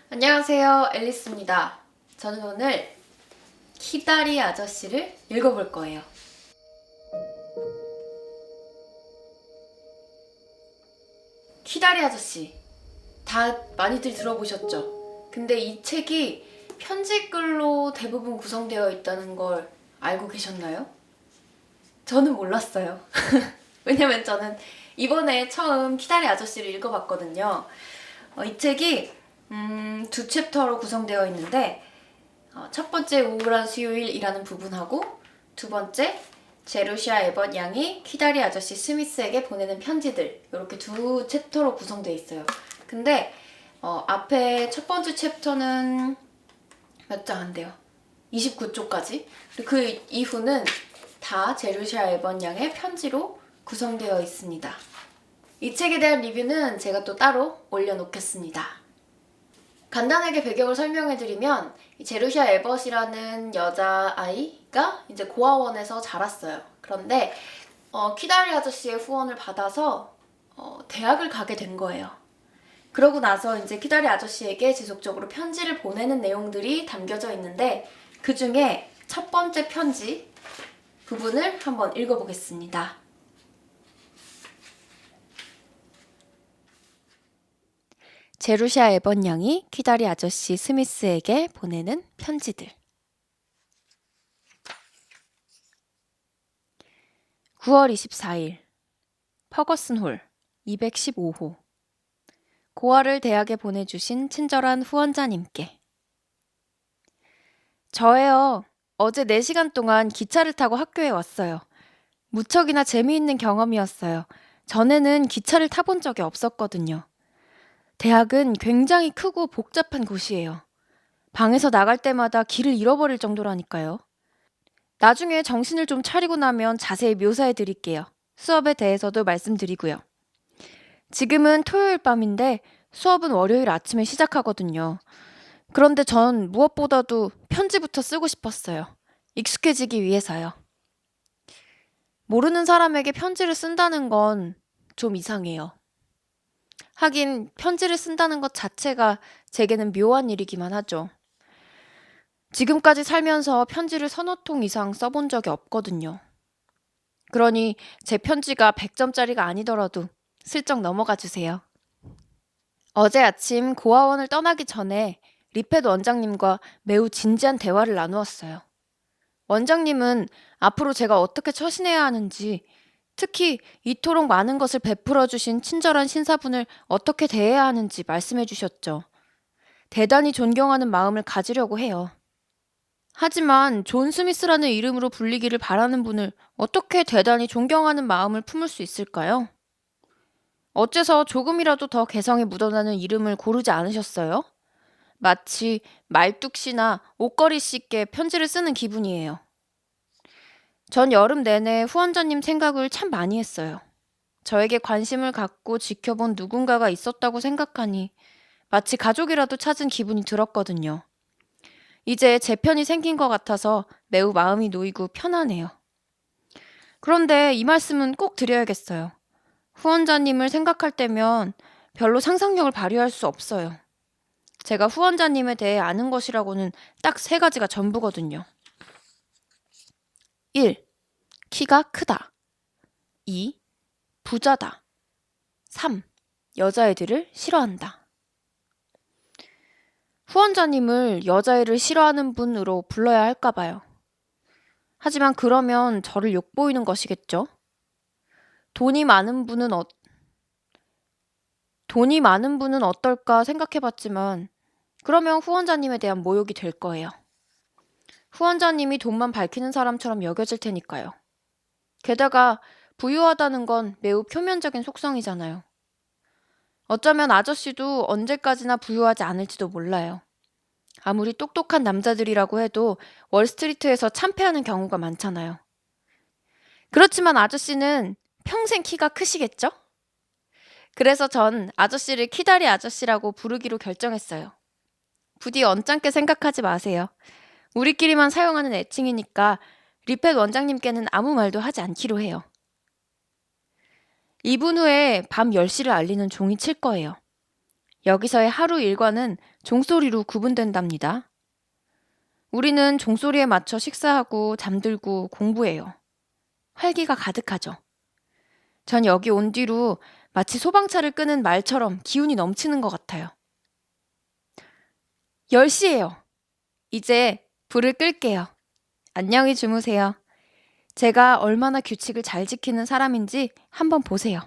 안녕하세요, 앨리스입니다. 저는 오늘 키다리 아저씨를 읽어볼 거예요. 키다리 아저씨, 다 많이들 들어보셨죠? 근데 이 책이 편지글로 대부분 구성되어 있다는 걸 알고 계셨나요? 저는 몰랐어요. 왜냐면 저는 이번에 처음 키다리 아저씨를 읽어봤거든요. 이 책이 두 챕터로 구성되어 있는데 첫 번째 우울한 수요일이라는 부분하고 두 번째 제루시아 에벗 양이 키다리 아저씨 스미스에게 보내는 편지들, 이렇게 두 챕터로 구성되어 있어요. 근데 앞에 첫 번째 챕터는 몇 장 안 돼요. 29쪽까지. 그리고 그 이후는 다 제루시아 에벗 양의 편지로 구성되어 있습니다. 이 책에 대한 리뷰는 제가 또 따로 올려놓겠습니다. 간단하게 배경을 설명해드리면 제루시아 에벗이라는 여자아이가 이제 고아원에서 자랐어요. 그런데 키다리 아저씨의 후원을 받아서 대학을 가게 된 거예요. 그러고 나서 이제 키다리 아저씨에게 지속적으로 편지를 보내는 내용들이 담겨져 있는데 그 중에 첫 번째 편지 부분을 한번 읽어보겠습니다. 제루시아 에벗 양이 키다리 아저씨 스미스에게 보내는 편지들. 9월 24일 퍼거슨 홀 215호 고아를 대학에 보내주신 친절한 후원자님께. 저예요. 어제 4시간 동안 기차를 타고 학교에 왔어요. 무척이나 재미있는 경험이었어요. 전에는 기차를 타본 적이 없었거든요. 대학은 굉장히 크고 복잡한 곳이에요. 방에서 나갈 때마다 길을 잃어버릴 정도라니까요. 나중에 정신을 좀 차리고 나면 자세히 묘사해 드릴게요. 수업에 대해서도 말씀드리고요. 지금은 토요일 밤인데 수업은 월요일 아침에 시작하거든요. 그런데 전 무엇보다도 편지부터 쓰고 싶었어요. 익숙해지기 위해서요. 모르는 사람에게 편지를 쓴다는 건 좀 이상해요. 하긴 편지를 쓴다는 것 자체가 제게는 묘한 일이기만 하죠. 지금까지 살면서 편지를 서너 통 이상 써본 적이 없거든요. 그러니 제 편지가 100점짜리가 아니더라도 슬쩍 넘어가 주세요. 어제 아침 고아원을 떠나기 전에 리펫 원장님과 매우 진지한 대화를 나누었어요. 원장님은 앞으로 제가 어떻게 처신해야 하는지, 특히 이토록 많은 것을 베풀어 주신 친절한 신사분을 어떻게 대해야 하는지 말씀해 주셨죠. 대단히 존경하는 마음을 가지려고 해요. 하지만 존 스미스라는 이름으로 불리기를 바라는 분을 어떻게 대단히 존경하는 마음을 품을 수 있을까요? 어째서 조금이라도 더 개성이 묻어나는 이름을 고르지 않으셨어요? 마치 말뚝씨나 옷걸이씨께 편지를 쓰는 기분이에요. 전 여름 내내 후원자님 생각을 참 많이 했어요. 저에게 관심을 갖고 지켜본 누군가가 있었다고 생각하니 마치 가족이라도 찾은 기분이 들었거든요. 이제 제 편이 생긴 것 같아서 매우 마음이 놓이고 편하네요. 그런데 이 말씀은 꼭 드려야겠어요. 후원자님을 생각할 때면 별로 상상력을 발휘할 수 없어요. 제가 후원자님에 대해 아는 것이라고는 딱 3가지가 전부거든요. 1. 키가 크다. 2. 부자다. 3. 여자애들을 싫어한다. 후원자님을 여자애를 싫어하는 분으로 불러야 할까 봐요. 하지만 그러면 저를 욕보이는 것이겠죠? 돈이 많은 분은 어떨까 생각해봤지만 그러면 후원자님에 대한 모욕이 될 거예요. 후원자님이 돈만 밝히는 사람처럼 여겨질 테니까요. 게다가 부유하다는 건 매우 표면적인 속성이잖아요. 어쩌면 아저씨도 언제까지나 부유하지 않을지도 몰라요. 아무리 똑똑한 남자들이라고 해도 월스트리트에서 참패하는 경우가 많잖아요. 그렇지만 아저씨는 평생 키가 크시겠죠? 그래서 전 아저씨를 키다리 아저씨라고 부르기로 결정했어요. 부디 언짢게 생각하지 마세요. 우리끼리만 사용하는 애칭이니까 리펫 원장님께는 아무 말도 하지 않기로 해요. 2분 후에 밤 10시를 알리는 종이 칠 거예요. 여기서의 하루 일과는 종소리로 구분된답니다. 우리는 종소리에 맞춰 식사하고 잠들고 공부해요. 활기가 가득하죠. 전 여기 온 뒤로 마치 소방차를 끄는 말처럼 기운이 넘치는 것 같아요. 10시예요. 이제 불을 끌게요. 안녕히 주무세요. 제가 얼마나 규칙을 잘 지키는 사람인지 한번 보세요.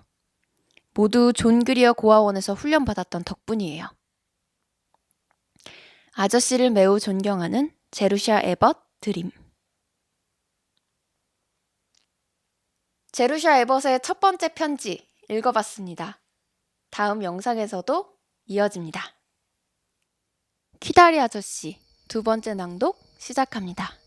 모두 존 그리어 고아원에서 훈련받았던 덕분이에요. 아저씨를 매우 존경하는 제루샤 에벗 드림. 제루샤 에벗의 첫 번째 편지 읽어봤습니다. 다음 영상에서도 이어집니다. 키다리 아저씨 두 번째 낭독 시작합니다.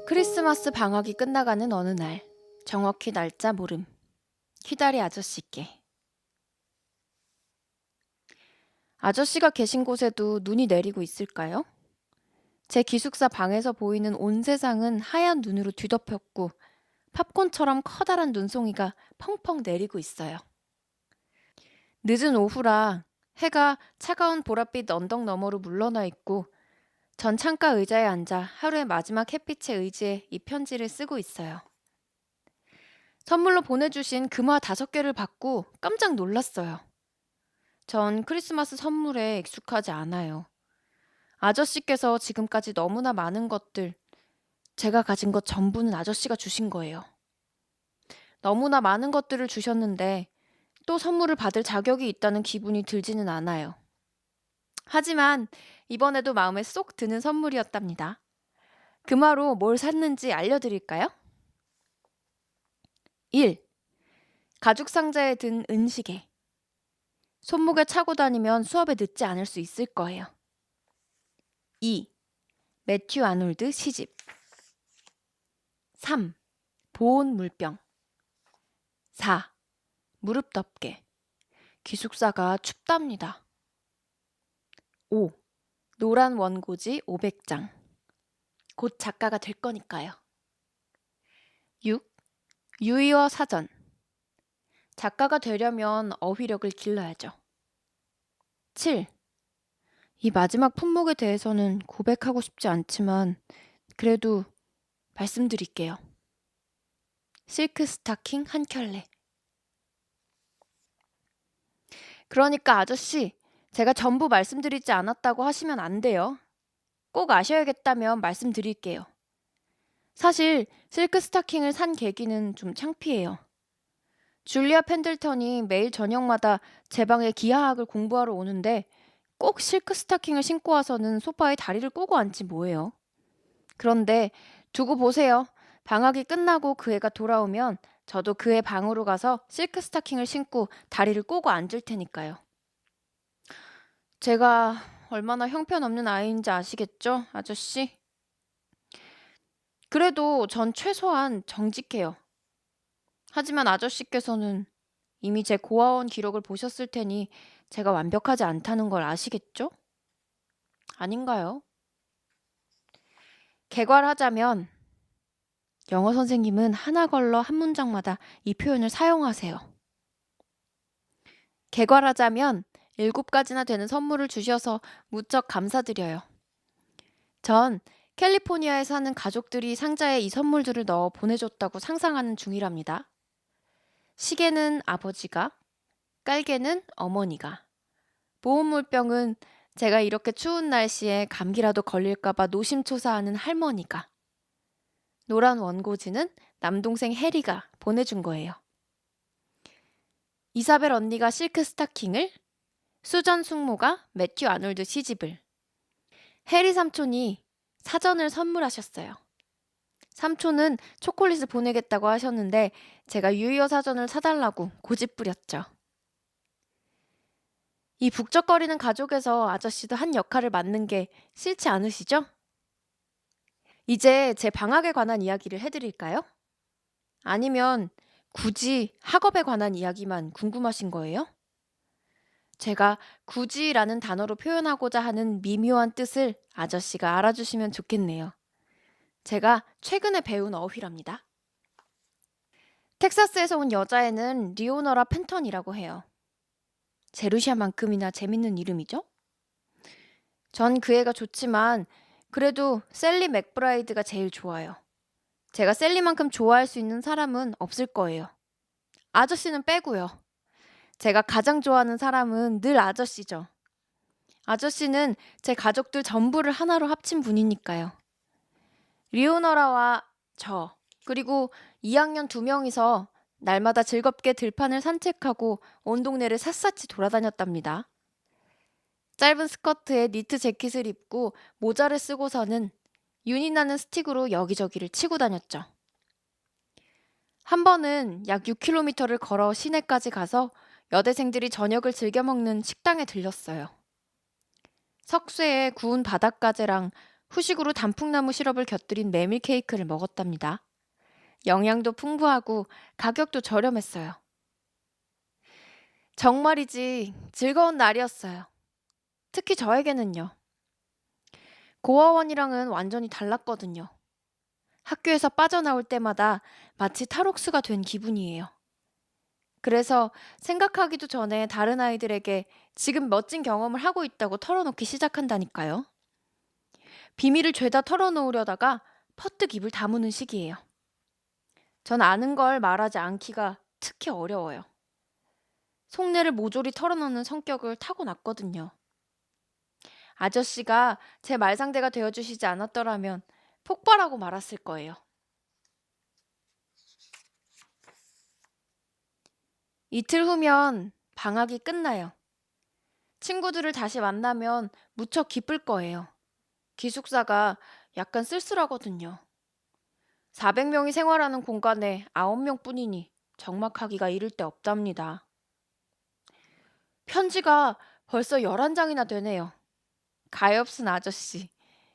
크리스마스 방학이 끝나가는 어느 날, 정확히 날짜 모름. 키다리 아저씨께. 아저씨가 계신 곳에도 눈이 내리고 있을까요? 제 기숙사 방에서 보이는 온 세상은 하얀 눈으로 뒤덮였고 팝콘처럼 커다란 눈송이가 펑펑 내리고 있어요. 늦은 오후라 해가 차가운 보랏빛 언덕 너머로 물러나 있고 전 창가 의자에 앉아 하루의 마지막 햇빛에 의지해 이 편지를 쓰고 있어요. 선물로 보내주신 금화 5개를 받고 깜짝 놀랐어요. 전 크리스마스 선물에 익숙하지 않아요. 아저씨께서 지금까지 너무나 많은 것들, 제가 가진 것 전부는 아저씨가 주신 거예요. 너무나 많은 것들을 주셨는데 또 선물을 받을 자격이 있다는 기분이 들지는 않아요. 하지만 이번에도 마음에 쏙 드는 선물이었답니다. 금화로 뭘 샀는지 알려드릴까요? 1. 가죽 상자에 든 은시계. 손목에 차고 다니면 수업에 늦지 않을 수 있을 거예요. 2. 매튜 아놀드 시집. 3. 보온 물병. 4. 무릎 덮개. 기숙사가 춥답니다. 5. 노란 원고지 500장. 곧 작가가 될 거니까요. 6. 유희어 사전. 작가가 되려면 어휘력을 길러야죠. 7. 이 마지막 품목에 대해서는 고백하고 싶지 않지만 그래도 말씀드릴게요. 실크 스타킹 한 켤레. 그러니까 아저씨, 제가 전부 말씀드리지 않았다고 하시면 안 돼요. 꼭 아셔야겠다면 말씀드릴게요. 사실 실크 스타킹을 산 계기는 좀 창피해요. 줄리아 펜들턴이 매일 저녁마다 제 방에 기하학을 공부하러 오는데 꼭 실크 스타킹을 신고 와서는 소파에 다리를 꼬고 앉지 뭐예요. 그런데 두고 보세요. 방학이 끝나고 그 애가 돌아오면 저도 그 애 방으로 가서 실크 스타킹을 신고 다리를 꼬고 앉을 테니까요. 제가 얼마나 형편없는 아이인지 아시겠죠, 아저씨? 그래도 전 최소한 정직해요. 하지만 아저씨께서는 이미 제 고아원 기록을 보셨을 테니 제가 완벽하지 않다는 걸 아시겠죠? 아닌가요? 개괄하자면 영어 선생님은 하나 걸러 한 문장마다 이 표현을 사용하세요. 개괄하자면 7가지나 되는 선물을 주셔서 무척 감사드려요. 전 캘리포니아에 사는 가족들이 상자에 이 선물들을 넣어 보내줬다고 상상하는 중이랍니다. 시계는 아버지가, 깔개는 어머니가, 보온물병은 제가 이렇게 추운 날씨에 감기라도 걸릴까봐 노심초사하는 할머니가, 노란 원고지는 남동생 해리가 보내준 거예요. 이사벨 언니가 실크 스타킹을, 수전 숙모가 매튜 아놀드 시집을, 해리 삼촌이 사전을 선물하셨어요. 삼촌은 초콜릿을 보내겠다고 하셨는데 제가 유희어 사전을 사달라고 고집부렸죠. 이 북적거리는 가족에서 아저씨도 한 역할을 맡는 게 싫지 않으시죠? 이제 제 방학에 관한 이야기를 해드릴까요? 아니면 굳이 학업에 관한 이야기만 궁금하신 거예요? 제가 굳이라는 단어로 표현하고자 하는 미묘한 뜻을 아저씨가 알아주시면 좋겠네요. 제가 최근에 배운 어휘랍니다. 텍사스에서 온 여자애는 리오너라 펜턴이라고 해요. 제루시아만큼이나 재밌는 이름이죠? 전 그 애가 좋지만 그래도 셀리 맥브라이드가 제일 좋아요. 제가 셀리만큼 좋아할 수 있는 사람은 없을 거예요. 아저씨는 빼고요. 제가 가장 좋아하는 사람은 늘 아저씨죠. 아저씨는 제 가족들 전부를 하나로 합친 분이니까요. 리오너라와 저, 그리고 2학년 2명이서 날마다 즐겁게 들판을 산책하고 온 동네를 샅샅이 돌아다녔답니다. 짧은 스커트에 니트 재킷을 입고 모자를 쓰고서는 윤이 나는 스틱으로 여기저기를 치고 다녔죠. 한 번은 약 6km를 걸어 시내까지 가서 여대생들이 저녁을 즐겨 먹는 식당에 들렸어요. 석쇠에 구운 바닷가재랑 후식으로 단풍나무 시럽을 곁들인 메밀 케이크를 먹었답니다. 영양도 풍부하고 가격도 저렴했어요. 정말이지 즐거운 날이었어요. 특히 저에게는요. 고아원이랑은 완전히 달랐거든요. 학교에서 빠져나올 때마다 마치 탈옥수가 된 기분이에요. 그래서 생각하기도 전에 다른 아이들에게 지금 멋진 경험을 하고 있다고 털어놓기 시작한다니까요. 비밀을 죄다 털어놓으려다가 퍼뜩 입을 다무는 시기예요. 전 아는 걸 말하지 않기가 특히 어려워요. 속내를 모조리 털어놓는 성격을 타고났거든요. 아저씨가 제 말상대가 되어주시지 않았더라면 폭발하고 말았을 거예요. 이틀 후면 방학이 끝나요. 친구들을 다시 만나면 무척 기쁠 거예요. 기숙사가 약간 쓸쓸하거든요. 400명이 생활하는 공간에 9명뿐이니 적막하기가 이를 데 없답니다. 편지가 벌써 11장이나 되네요. 가엾은 아저씨,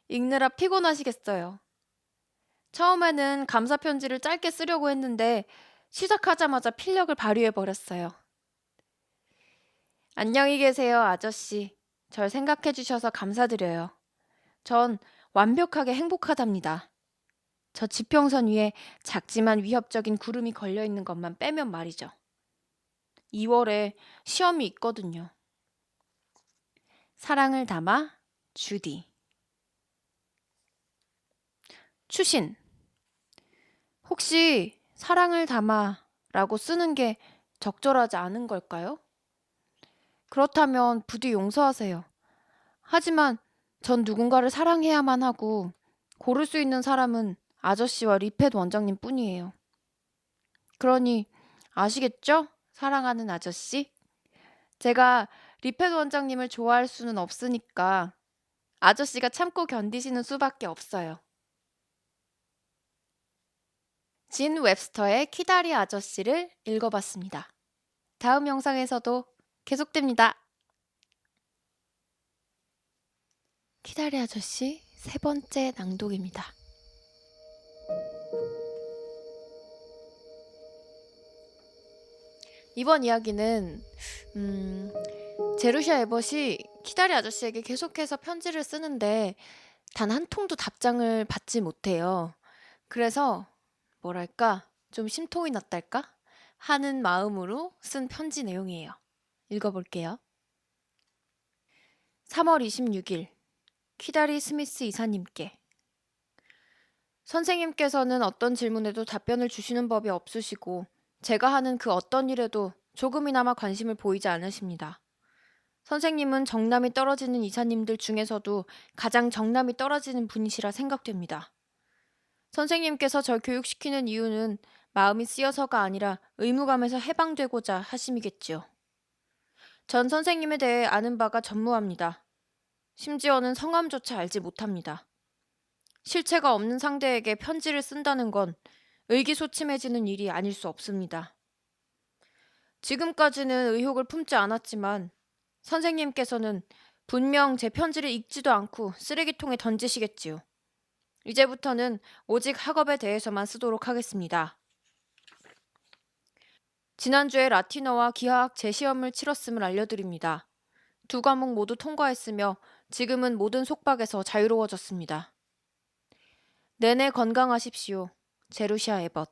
읽느라 피곤하시겠어요. 처음에는 감사 편지를 짧게 쓰려고 했는데 시작하자마자 필력을 발휘해버렸어요. 안녕히 계세요, 아저씨. 절 생각해주셔서 감사드려요. 전 완벽하게 행복하답니다. 저 지평선 위에 작지만 위협적인 구름이 걸려있는 것만 빼면 말이죠. 2월에 시험이 있거든요. 사랑을 담아 주디. 추신. 혹시 사랑을 담아 라고 쓰는 게 적절하지 않은 걸까요? 그렇다면 부디 용서하세요. 하지만 전 누군가를 사랑해야만 하고 고를 수 있는 사람은 아저씨와 리펫 원장님 뿐이에요. 그러니 아시겠죠? 사랑하는 아저씨? 제가 리펫 원장님을 좋아할 수는 없으니까 아저씨가 참고 견디시는 수밖에 없어요. 진 웹스터의 키다리 아저씨를 읽어봤습니다. 다음 영상에서도 계속됩니다. 키다리 아저씨 세 번째 낭독입니다. 이번 이야기는 제루시아 에벗이 키다리 아저씨에게 계속해서 편지를 쓰는데 단 한 통도 답장을 받지 못해요. 그래서 뭐랄까 좀 심통이 났달까 하는 마음으로 쓴 편지 내용이에요. 읽어볼게요. 3월 26일 키다리 스미스 이사님께 선생님께서는 어떤 질문에도 답변을 주시는 법이 없으시고 제가 하는 그 어떤 일에도 조금이나마 관심을 보이지 않으십니다. 선생님은 정남이 떨어지는 이사님들 중에서도 가장 정남이 떨어지는 분이시라 생각됩니다. 선생님께서 절 교육시키는 이유는 마음이 쓰여서가 아니라 의무감에서 해방되고자 하심이겠지요. 전 선생님에 대해 아는 바가 전무합니다. 심지어는 성함조차 알지 못합니다. 실체가 없는 상대에게 편지를 쓴다는 건 의기소침해지는 일이 아닐 수 없습니다. 지금까지는 의혹을 품지 않았지만 선생님께서는 분명 제 편지를 읽지도 않고 쓰레기통에 던지시겠지요. 이제부터는 오직 학업에 대해서만 쓰도록 하겠습니다. 지난주에 라틴어와 기하학 재시험을 치렀음을 알려드립니다. 두 과목 모두 통과했으며 지금은 모든 속박에서 자유로워졌습니다. 내내 건강하십시오. 제루시아 에벗.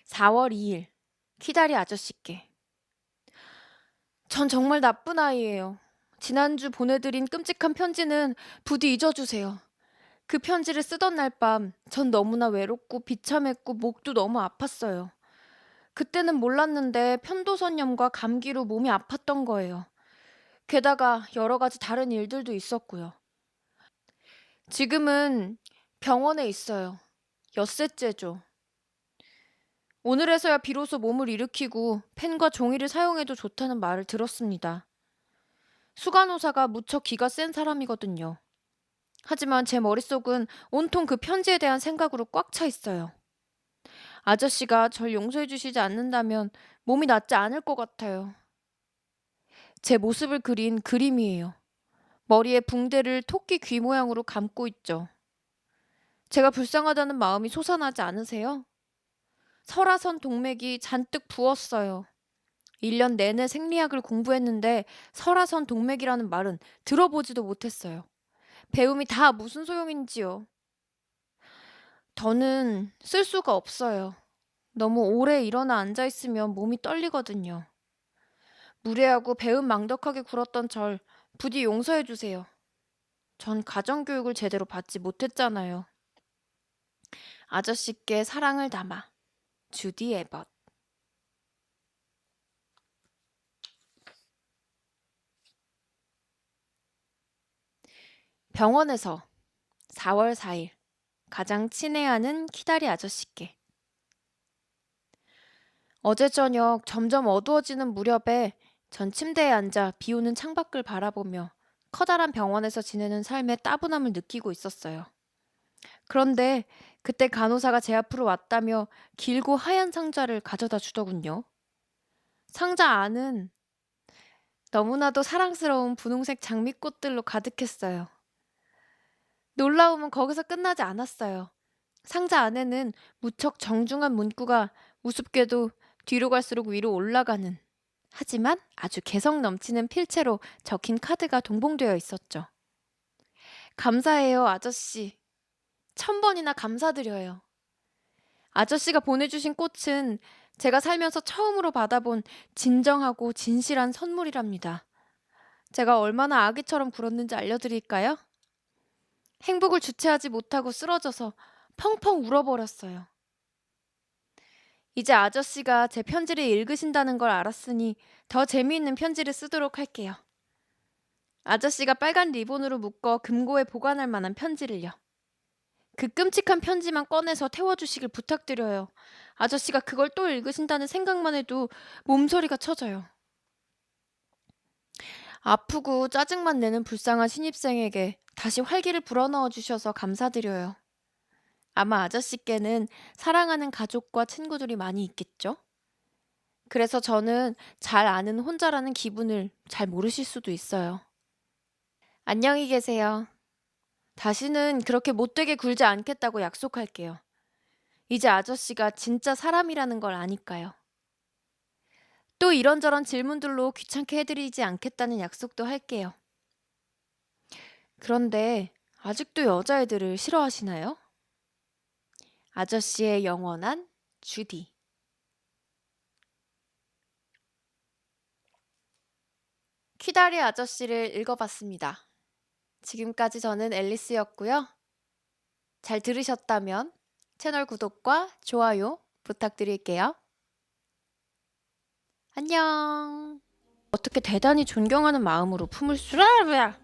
4월 2일. 키다리 아저씨께. 전 정말 나쁜 아이예요. 지난주 보내드린 끔찍한 편지는 부디 잊어주세요. 그 편지를 쓰던 날 밤 전 너무나 외롭고 비참했고 목도 너무 아팠어요. 그때는 몰랐는데 편도선염과 감기로 몸이 아팠던 거예요. 게다가 여러 가지 다른 일들도 있었고요. 지금은 병원에 있어요. 엿새째죠. 오늘에서야 비로소 몸을 일으키고 펜과 종이를 사용해도 좋다는 말을 들었습니다. 수간호사가 무척 기가 센 사람이거든요. 하지만 제 머릿속은 온통 그 편지에 대한 생각으로 꽉 차 있어요. 아저씨가 절 용서해 주시지 않는다면 몸이 낫지 않을 것 같아요. 제 모습을 그린 그림이에요. 머리에 붕대를 토끼 귀 모양으로 감고 있죠. 제가 불쌍하다는 마음이 솟아나지 않으세요? 설화선 동맥이 잔뜩 부었어요. 1년 내내 생리학을 공부했는데 설화선 동맥이라는 말은 들어보지도 못했어요. 배움이 다 무슨 소용인지요. 더는 쓸 수가 없어요. 너무 오래 일어나 앉아있으면 몸이 떨리거든요. 무례하고 배은망덕하게 굴었던 절 부디 용서해주세요. 전 가정교육을 제대로 받지 못했잖아요. 아저씨께 사랑을 담아. 주디 에벗. 병원에서 4월 4일. 가장 친애하는 키다리 아저씨께. 어제 저녁 점점 어두워지는 무렵에 전 침대에 앉아 비오는 창밖을 바라보며 커다란 병원에서 지내는 삶의 따분함을 느끼고 있었어요. 그런데 그때 간호사가 제 앞으로 왔다며 길고 하얀 상자를 가져다 주더군요. 상자 안은 너무나도 사랑스러운 분홍색 장미꽃들로 가득했어요. 놀라움은 거기서 끝나지 않았어요. 상자 안에는 무척 정중한 문구가 우습게도 뒤로 갈수록 위로 올라가는, 하지만 아주 개성 넘치는 필체로 적힌 카드가 동봉되어 있었죠. 감사해요, 아저씨. 1000번이나 감사드려요. 아저씨가 보내주신 꽃은 제가 살면서 처음으로 받아본 진정하고 진실한 선물이랍니다. 제가 얼마나 아기처럼 굴었는지 알려드릴까요? 행복을 주체하지 못하고 쓰러져서 펑펑 울어버렸어요. 이제 아저씨가 제 편지를 읽으신다는 걸 알았으니 더 재미있는 편지를 쓰도록 할게요. 아저씨가 빨간 리본으로 묶어 금고에 보관할 만한 편지를요. 그 끔찍한 편지만 꺼내서 태워주시길 부탁드려요. 아저씨가 그걸 또 읽으신다는 생각만 해도 몸서리가 쳐져요. 아프고 짜증만 내는 불쌍한 신입생에게 다시 활기를 불어넣어 주셔서 감사드려요. 아마 아저씨께는 사랑하는 가족과 친구들이 많이 있겠죠? 그래서 저는 잘 아는 혼자라는 기분을 잘 모르실 수도 있어요. 안녕히 계세요. 다시는 그렇게 못되게 굴지 않겠다고 약속할게요. 이제 아저씨가 진짜 사람이라는 걸 아니까요. 또 이런저런 질문들로 귀찮게 해드리지 않겠다는 약속도 할게요. 그런데 아직도 여자애들을 싫어하시나요? 아저씨의 영원한 주디. 키다리 아저씨를 읽어봤습니다. 지금까지 저는 앨리스였고요. 잘 들으셨다면 채널 구독과 좋아요 부탁드릴게요. 안녕. 어떻게 대단히 존경하는 마음으로 품을 수라.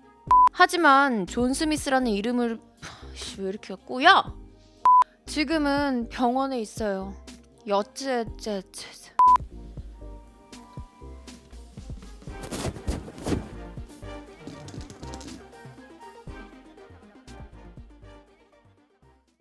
하지만 존 스미스라는 이름을 왜 이렇게 꼬여? 지금은 병원에 있어요. 여째